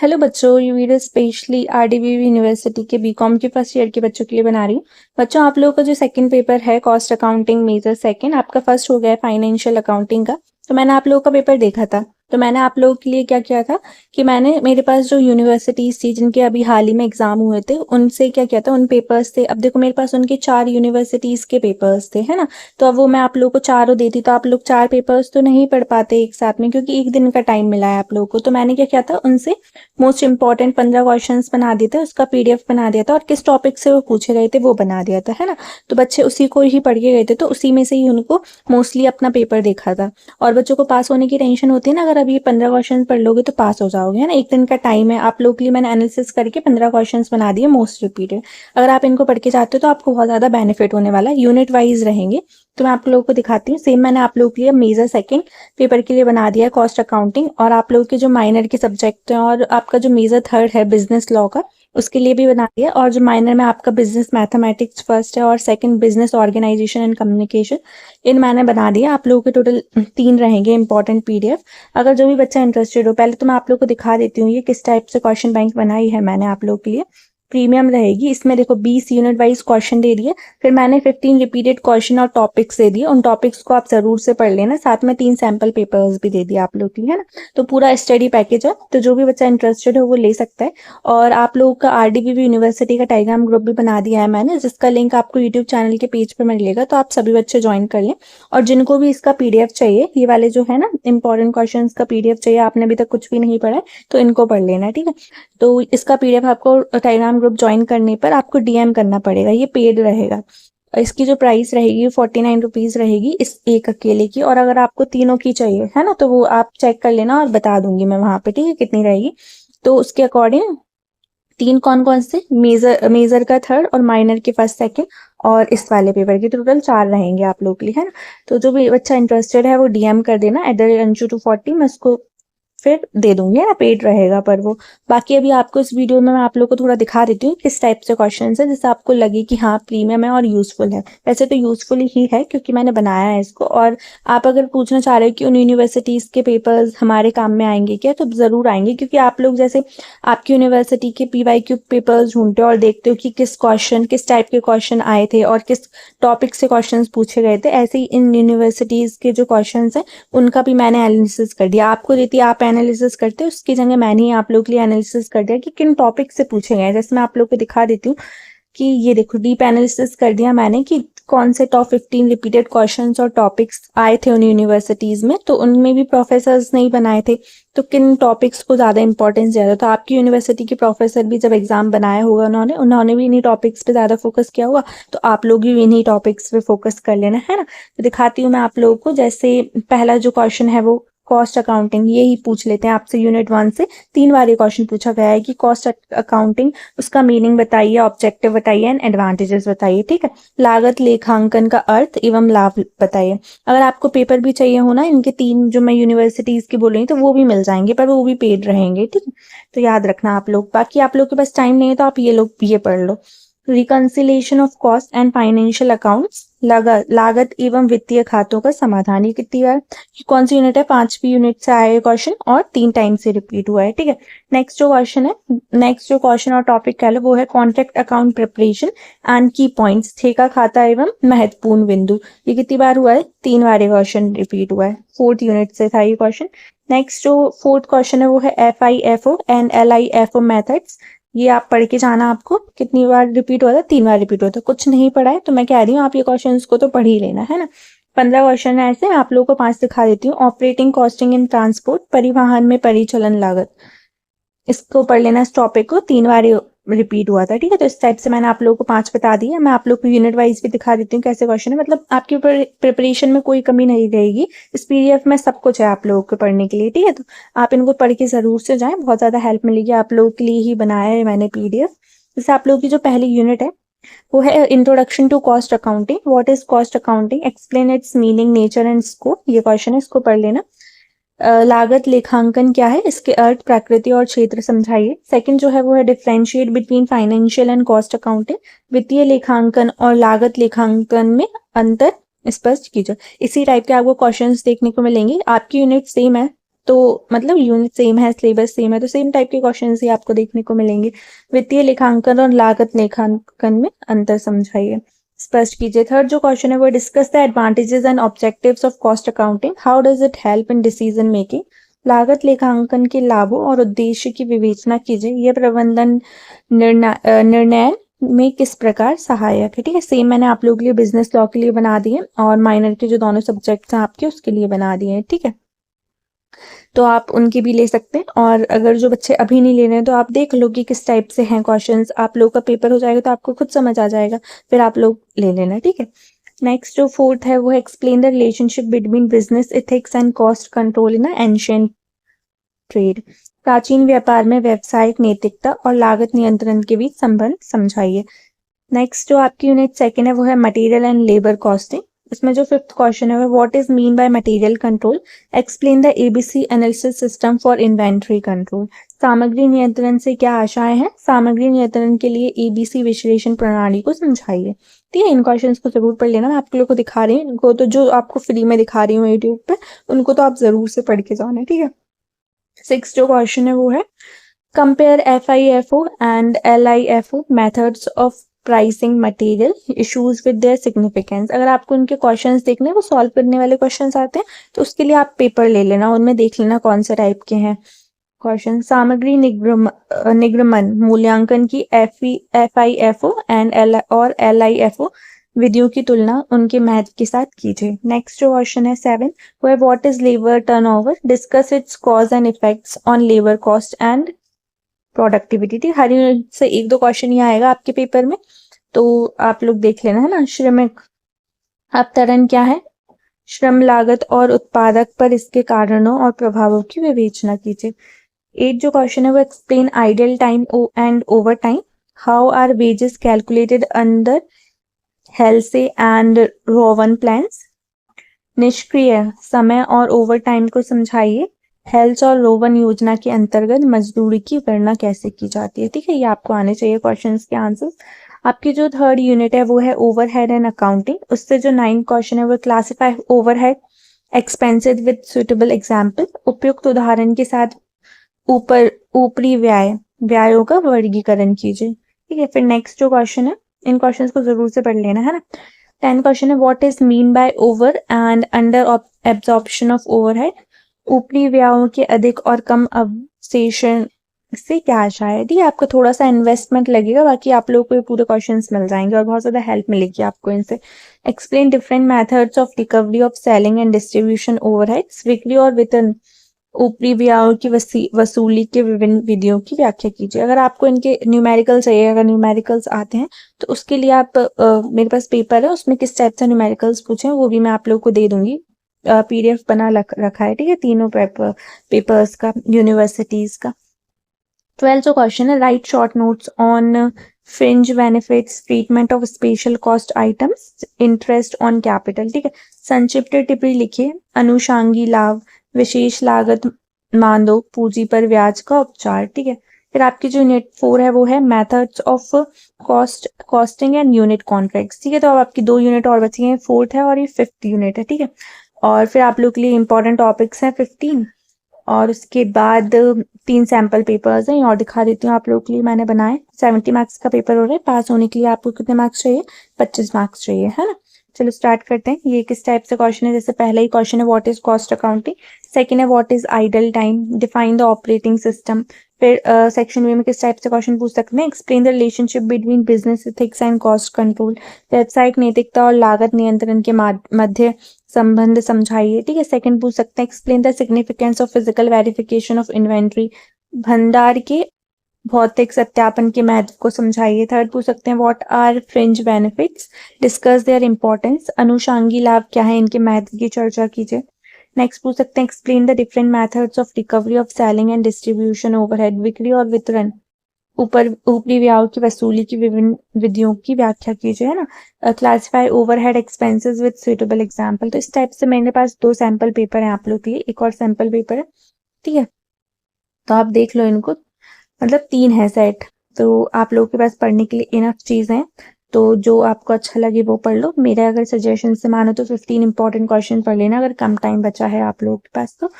Hello बच्चों, ये video specially आरडीवीवी university के बीकॉम के फर्स्ट ईयर के बच्चों के लिए बना रही हूँ। बच्चों, आप लोगों का जो सेकंड पेपर है कॉस्ट अकाउंटिंग मेजर सेकंड, आपका फर्स्ट हो गया है फाइनेंशियल अकाउंटिंग का। तो मैंने आप लोगों का पेपर देखा था। तो मैंने आप लोगों के लिए क्या किया था कि मैंने मेरे पास जो यूनिवर्सिटीज थी जिनके अभी हाल ही में एग्जाम हुए थे उनसे क्या किया था, उन पेपर्स थे। अब देखो मेरे पास उनके 4 यूनिवर्सिटीज के पेपर्स थे, है ना। तो अब वो मैं आप लोगों को चारों देती तो आप लोग 4 पेपर्स तो नहीं पढ़ पाते एक साथ में, क्योंकि एक दिन का टाइम मिला है आप लोगों को। तो मैंने क्या किया था, उनसे मोस्ट इंपॉर्टेंट 15 क्वेश्चंस बना दिए थे, उसका पीडीएफ बना दिया था और किस टॉपिक से वो पूछे गए थे वो बना दिया था, है ना। तो बच्चे उसी को ही पढ़ के गए थे, तो उसी में से ही उनको मोस्टली अपना पेपर देखा था। और बच्चों को पास होने की टेंशन होती है ना, अगर अभी 15 क्वेश्चन पढ़ लोगे तो पास हो जाओगे, है ना। एक दिन का टाइम है आप लोग के लिए, मैंने एनालिसिस करके 15 क्वेश्चन बना दिए मोस्ट रिपीटेड। अगर आप इनको पढ़ के जाते हो तो आपको बहुत ज्यादा बेनिफिट होने वाला है, यूनिट वाइज रहेंगे। तो मैं आप लोगों को दिखाती हूँ। सेम मैंने आप लोगों के लिए मेजर सेकंड पेपर के लिए बना दिया है कॉस्ट अकाउंटिंग, और आप लोगों के जो माइनर के सब्जेक्ट हैं और आपका जो मेजर थर्ड है बिजनेस लॉ का, उसके लिए भी बना दिया। और जो माइनर में आपका बिजनेस मैथमेटिक्स फर्स्ट है और second business organisation and communication, इन मैंने बना दिया। आप लोगों के टोटल 3 रहेंगे इंपॉर्टेंट पीडीएफ। अगर जो भी बच्चा इंटरेस्टेड हो, पहले तो मैं आप लोगों को दिखा देती हूँ ये किस टाइप से क्वेश्चन बैंक बनाई है मैंने आप लोगों के लिए। प्रीमियम रहेगी, इसमें देखो 20 यूनिट वाइज क्वेश्चन दे दिए, फिर मैंने 15 रिपीटेड क्वेश्चन और टॉपिक्स दे दिए। उन टॉपिक्स को आप जरूर से पढ़ लेना, साथ में 3 सैंपल पेपर्स भी दे दिए आप लोग के लिए, है ना। तो पूरा स्टडी पैकेज है, तो जो भी बच्चा इंटरेस्टेड है वो ले सकता है। और आप लोगों का आरडीवीवी यूनिवर्सिटी का टेलीग्राम ग्रुप भी बना दिया है मैंने, जिसका लिंक आपको यूट्यूब चैनल के पेज पर मिलेगा, तो आप सभी बच्चे ज्वाइन कर लें। और जिनको भी इसका पीडीएफ चाहिए, ये वाले जो है ना इंपॉर्टेंट क्वेश्चन का पीडीएफ चाहिए, आपने अभी तक कुछ भी नहीं पढ़ा है तो इनको पढ़ लेना, ठीक है। तो इसका पीडीएफ आपको टेलीग्राम ग्रुप ज्वाइन करने पर आपको डीएम करना पड़ेगा, ये पेड रहेगा। इसकी जो प्राइस रहेगी 49 रुपीज रहेगी इस एक अकेले की। और अगर आपको तीनों की चाहिए, है ना, तो वो आप चेक कर लेना और बता दूंगी मैं वहां पे, ठीक है, कितनी रहेगी। तो उसके अकॉर्डिंग 3 कौन कौन से, मेजर का थर्ड और माइनर के फर्स्ट सेकंड और इस वाले पेपर के टोटल 4 रहेंगे आप लोग के लिए, है ना। तो जो भी बच्चा इंटरेस्टेड है वो डीएम कर देना @Anshu240, मैं उसको फिर दे दूंगी, है ना, पेड रहेगा पर वो। बाकी अभी आपको इस वीडियो में मैं आप लोग को थोड़ा दिखा देती हूँ किस टाइप से क्वेश्चन है, जिससे आपको लगे कि हाँ प्रीमियम है और यूजफुल है। वैसे तो यूजफुल ही है क्योंकि मैंने बनाया है इसको। और आप अगर पूछना चाह रहे हो कि उन यूनिवर्सिटीज के पेपर्स हमारे काम में आएंगे क्या, तो जरूर आएंगे, क्योंकि आप लोग जैसे आपकी यूनिवर्सिटी के पीवाईक्यू पेपर्स ढूंढते हो और देखते हो कि किस क्वेश्चन, किस टाइप के क्वेश्चन आए थे और किस टॉपिक से क्वेश्चंस पूछे गए थे, ऐसे ही इन यूनिवर्सिटीज के जो क्वेश्चंस हैं उनका भी मैंने एनालिसिस कर दिया। आपको देती है, आप एनालिसिस करते हो, उसकी जगह मैंने ही आप लोग के लिए एनालिसिस कर दिया कि किन टॉपिक से पूछे गए हैं। जैसे मैं आप लोग को दिखा देती हूँ कि ये देखो डीप एनालिसिस कर दिया मैंने कि कौन से टॉप 15 रिपीटेड क्वेश्चंस और टॉपिक्स आए थे उन यूनिवर्सिटीज में, तो उनमें भी प्रोफेसर्स नहीं बनाए थे, तो किन टॉपिक्स को ज्यादा इंपॉर्टेंस दिया था। तो आपकी यूनिवर्सिटी के प्रोफेसर भी जब एग्जाम बनाया होगा उन्होंने उन्होंने भी इन्हीं टॉपिक्स पे ज्यादा फोकस किया होगा, तो आप लोग भी इन्हीं टॉपिक्स पे फोकस कर लेना, है ना। तो दिखाती हूँ मैं आप लोगों को। जैसे पहला जो क्वेश्चन है वो कॉस्ट अकाउंटिंग, ये ही पूछ लेते हैं आपसे। यूनिट 1 से 3 बार ये क्वेश्चन पूछा गया है कि कॉस्ट अकाउंटिंग, उसका मीनिंग बताइए, ऑब्जेक्टिव बताइए एंड एडवांटेजेस बताइए, ठीक है। लागत लेखांकन का अर्थ एवं लाभ बताइए। अगर आपको पेपर भी चाहिए हो ना, इनके 3 जो मैं यूनिवर्सिटीज की बोल रही हूँ तो वो भी मिल जाएंगे, पर वो भी पेड रहेंगे, ठीक है। तो याद रखना आप लोग। बाकी आप लोग के पास टाइम नहीं है तो आप ये लोग ये पढ़ लो। Reconciliation of cost and financial accounts, लागत एवं वित्तीय खातों का समाधान। ये कितनी बार, कौन सी यूनिट है, 5वीं यूनिट से आया है क्वेश्चन और 3 टाइम से रिपीट हुआ है, ठीक है। नेक्स्ट जो क्वेश्चन है, नेक्स्ट जो क्वेश्चन और टॉपिक कह लो वो है कॉन्ट्रैक्ट अकाउंट प्रिपरेशन एंड की पॉइंट्स, ठेका खाता एवं महत्वपूर्ण बिंदु। ये कितनी बार हुआ है, 3 बार ये क्वेश्चन रिपीट हुआ है, 4th यूनिट से था ये क्वेश्चन। नेक्स्ट जो 4th क्वेश्चन है वो है FIFO एंड LIFO मेथड्स। ये आप पढ़ के जाना, आपको कितनी बार रिपीट हुआ था, 3 बार रिपीट हुआ था। कुछ नहीं पढ़ा है तो मैं कह रही हूँ आप ये क्वेश्चन को तो पढ़ ही लेना, है ना। 15 क्वेश्चन है ऐसे, मैं आप लोगों को 5 दिखा देती हूँ। ऑपरेटिंग कॉस्टिंग इन ट्रांसपोर्ट, परिवहन में परिचालन लागत, इसको पढ़ लेना। इस टॉपिक को 3 बार रिपीट हुआ था, ठीक है। तो इस टाइप से मैंने आप लोगों को 5 बता दिया। मैं आप लोग को यूनिट वाइज भी दिखा देती हूँ कैसे क्वेश्चन है, मतलब आपकी प्रिपरेशन में कोई कमी नहीं रहेगी। इस पीडीएफ में सब कुछ है आप लोगों को पढ़ने के लिए, ठीक है। तो आप इनको पढ़ के जरूर से जाएं, बहुत ज्यादा हेल्प मिलेगी आप लोगों के लिए ही बनाया है मैंने पीडीएफ। जैसे आप लोगों की जो पहली यूनिट है वो है introduction to cost accounting. What is cost accounting, explain its meaning, nature and scope, ये क्वेश्चन है, इसको पढ़ लेना। लागत लेखांकन क्या है, इसके अर्थ, प्रकृति और क्षेत्र समझाइए। सेकंड जो है वो है differentiate between financial and cost accounting, वित्तीय लेखांकन और लागत लेखांकन में अंतर स्पष्ट कीजिए। इसी टाइप के आपको क्वेश्चंस देखने को मिलेंगे। आपकी यूनिट सेम है, तो मतलब यूनिट सेम है, सिलेबस सेम है, तो सेम टाइप के क्वेश्चन ही आपको देखने को मिलेंगे। वित्तीय लेखांकन और लागत लेखांकन में अंतर समझाइए, स्पष्ट कीजिए। थर्ड जो क्वेश्चन है वो discuss the advantages and objectives of cost accounting, how does it help in decision making. लागत लेखांकन के लाभों और उद्देश्य की विवेचना कीजिए, यह प्रबंधन निर्णय में किस प्रकार सहायक है। ठीक है, सेम मैंने आप लोगों के लिए बिजनेस लॉ के लिए बना दिए और माइनर के जो दोनों सब्जेक्ट्स हैं आपके उसके लिए बना दिए हैं। ठीक है, तो आप उनके भी ले सकते हैं, और अगर जो बच्चे अभी नहीं ले रहे हैं तो आप देख लो कि किस टाइप से हैं क्वेश्चंस, आप लोग का पेपर हो जाएगा तो आपको खुद समझ आ जाएगा, फिर आप लोग ले लेना। ठीक है, नेक्स्ट जो फोर्थ है वो है explain the relationship between business ethics and cost control in ancient trade. प्राचीन व्यापार में व्यावसायिक नैतिकता और लागत नियंत्रण के बीच संबंध समझाइए। नेक्स्ट जो आपकी यूनिट सेकंड है वो है मटेरियल एंड लेबर कॉस्टिंग। इसमें जो फिफ्थ क्वेश्चन है वो what is mean by material control, explain the ABC analysis system for inventory control. सामग्री नियंत्रण से क्या आशाएं हैं, सामग्री नियंत्रण के लिए एबीसी विश्लेषण प्रणाली को समझाइए। ठीक है, इन क्वेश्चंस को जरूर पढ़ लेना, मैं आप लोगों को दिखा रही हूँ इनको, तो जो आपको फ्री में दिखा रही हूँ यूट्यूब पे उनको तो आप जरूर से पढ़ के जाना। ठीक है, सिक्स जो क्वेश्चन है वो है compare FIFO and LIFO methods of pricing material issues with their significance. अगर आपको उनके क्वेश्चंस देखने हैं, वो सॉल्व करने वाले क्वेश्चंस आते हैं, तो उसके लिए आप पेपर ले लेना, उनमें देख लेना कौन से टाइप के हैं क्वेश्चन। सामग्री निगमन मूल्यांकन की FIFO एंड LIFO विधियों की तुलना उनके महत्व के साथ कीजिए। नेक्स्ट जो क्वेश्चन है 7 वो है what is labour turnover, discuss it's cause and effects on labour cost and productivity. Her unit से एक दो क्वेश्चन ही आएगा आपके पेपर में, तो आप लोग देख लेना, है ना। श्रमिक अपतरण क्या है, श्रम लागत और उत्पादक पर इसके कारणों और प्रभावों की विवेचना कीजिए। 8 जो क्वेश्चन है वो explain idle time and over time, how are wages calculated under Halsey and Rowan plans. निष्क्रिय समय और ओवर टाइम को समझाइए, हेल्थ और रोवन योजना के अंतर्गत मजदूरी की गणना कैसे की जाती है। ठीक है, ये आपको आने चाहिए क्वेश्चंस के आंसर्स। आपकी जो थर्ड यूनिट है वो है ओवरहेड एंड अकाउंटिंग, उससे जो 9 क्वेश्चन है वो classify overhead expenses with suitable example, उपयुक्त उदाहरण के साथ ऊपरी व्ययों का वर्गीकरण कीजिए। ठीक है, फिर नेक्स्ट जो क्वेश्चन है इन क्वेश्चंस को जरूर से पढ़ लेना, है ना। 10 क्वेश्चन है what is mean by over and under absorption of overhead, ऊपरी व्ययों के अधिक और कम अवशेषण से क्या आशा है। ठीक है, आपको थोड़ा सा इन्वेस्टमेंट लगेगा, बाकी आप लोगों को ये पूरे क्वेश्चंस मिल जाएंगे और बहुत ज्यादा हेल्प मिलेगी आपको इनसे। Explain different methods of recovery of selling and distribution overheads, बिक्री और वितरण ऊपरी व्ययों की वसूली के विभिन्न विधियों की व्याख्या कीजिए। अगर आपको इनके न्यूमेरिकल चाहिए, अगर न्यूमेरिकल्स आते हैं तो उसके लिए आप मेरे पास पेपर है, उसमें किस टाइप से न्यूमेरिकल्स पूछे वो भी मैं आप लोग को दे दूंगी, PDF बना रखा है। ठीक है, तीनों पेपर्स का, यूनिवर्सिटीज का। 12 जो क्वेश्चन है right short notes on fringe benefits, treatment of special cost items, interest on capital. ठीक है, संक्षिप्त टिप्पणी लिखिए, अनुषांगी लाभ, विशेष लागत मानदों, पूंजी पर ब्याज का उपचार। ठीक है, फिर आपकी जो यूनिट 4 है वो है methods of costing and unit contracts. ठीक है, तो अब आपकी 2 यूनिट और बची हैं, 4th है और ये 5th यूनिट है। ठीक है, और फिर आप लोग के लिए इंपॉर्टेंट टॉपिक्स हैं 15, और उसके बाद 3 सैंपल पेपर्स हैं, और दिखा देती हूँ आप लोगों के लिए मैंने बनाए। 70 मार्क्स का पेपर हो रहा है, पास होने के लिए आपको कितने मार्क्स चाहिए, 25 मार्क्स चाहिए, है ना। चलो स्टार्ट करते हैं। ये किस टाइप से क्वेश्चन है, जैसे पहला ही क्वेश्चन है what is cost accounting, second है what is idle time, define the operating system. फिर सेक्शन बी में किस टाइप से क्वेश्चन पूछ सकते हैं, explain the relationship between business ethics and cost control, व्यावसायिक नैतिकता और लागत नियंत्रण के मध्य संबंध समझाइए। ठीक है, सेकंड पूछ सकते हैं explain the significance of physical verification of inventory, भंडार के भौतिक सत्यापन के महत्व को समझाइए। थर्ड पूछ सकते हैं what are fringe benefits, discuss their importance, अनुषांगी लाभ क्या है, इनके महत्व की चर्चा कीजिए। नेक्स्ट पूछ सकते हैं explain the different methods of recovery of selling and distribution overhead, बिक्री और वितरण ऊपरी व्ययों की वसूली की विभिन्न विधियों की व्याख्या कीजिए, है ना। Classify overhead expenses with suitable example. तो इस टाइप से मेरे पास 2 सैंपल पेपर हैं आप लोग के लिए, एक और सैंपल पेपर है। ठीक है, तो आप देख लो इनको, मतलब 3 है सेट, तो आप लोगों के पास पढ़ने के लिए इनफ चीज है, तो जो आपको अच्छा लगे वो पढ़ लो। मेरा अगर सजेशन से मानो तो 15 इंपॉर्टेंट क्वेश्चन पढ़ लेना अगर कम टाइम बचा है आप लोगों के पास तो।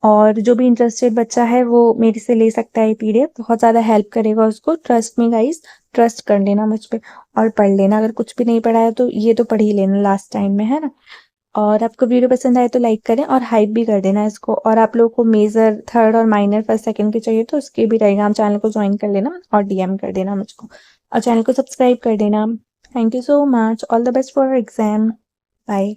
और जो भी इंटरेस्टेड बच्चा है वो मेरे से ले सकता है ये पीडीएफ, बहुत ज़्यादा हेल्प करेगा उसको। ट्रस्ट मी गाइस, ट्रस्ट कर लेना मुझ पे और पढ़ लेना। अगर कुछ भी नहीं पढ़ा है तो ये तो पढ़ ही लेना लास्ट टाइम में, है ना। और आपको वीडियो पसंद आए तो लाइक करें और हाइप भी कर देना इसको। और आप लोगों को मेजर थर्ड और माइनर फर्स्ट सेकंड के चाहिए तो उसके भी रहेगा, हम चैनल को ज्वाइन कर लेना और डीएम कर देना मुझको, और चैनल को सब्सक्राइब कर देना। Thank you so much, all the best for exam, bye.